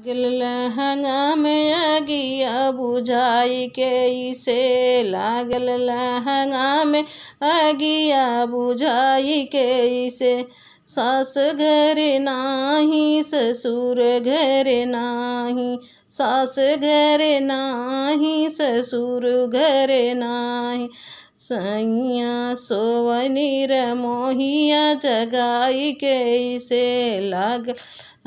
लहंगा में अगिया बुझाई के से लागल लहंगा में अगिया बुझाई के से सास घर नाही ससुर घर नाही सास घर नाही ससुर घर नाही सैया सोवनी मोहिया जगाई के से लाग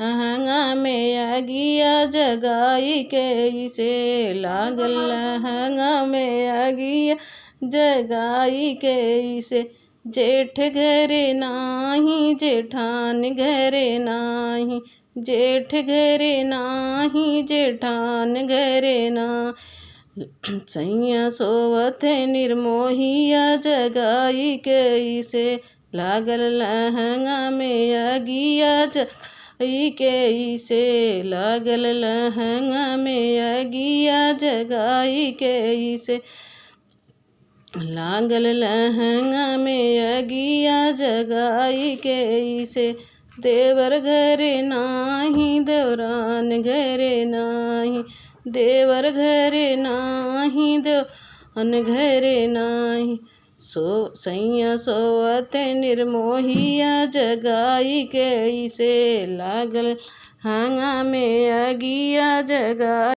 लहंगा में अगिया जगाई के से लागल लहंगा में अगिया जगाई के से जेठ घर नाही जेठान घर नाही जेठ घर नाही जेठान घर ना सैया सोवत निर्मोहिया जगाई के से लागल लहंगा में अगिया जगाई के से लागल लहंगा में अगिया जगाई के से लागल लहंगा में अगिया जगाई के से देवर घर नाही देवरान घर नाही देवर घर नाही देवरान घर नाही सैया सोवत निर्मोहिया जगाई के से लागल लहंगा में अगिया जगाई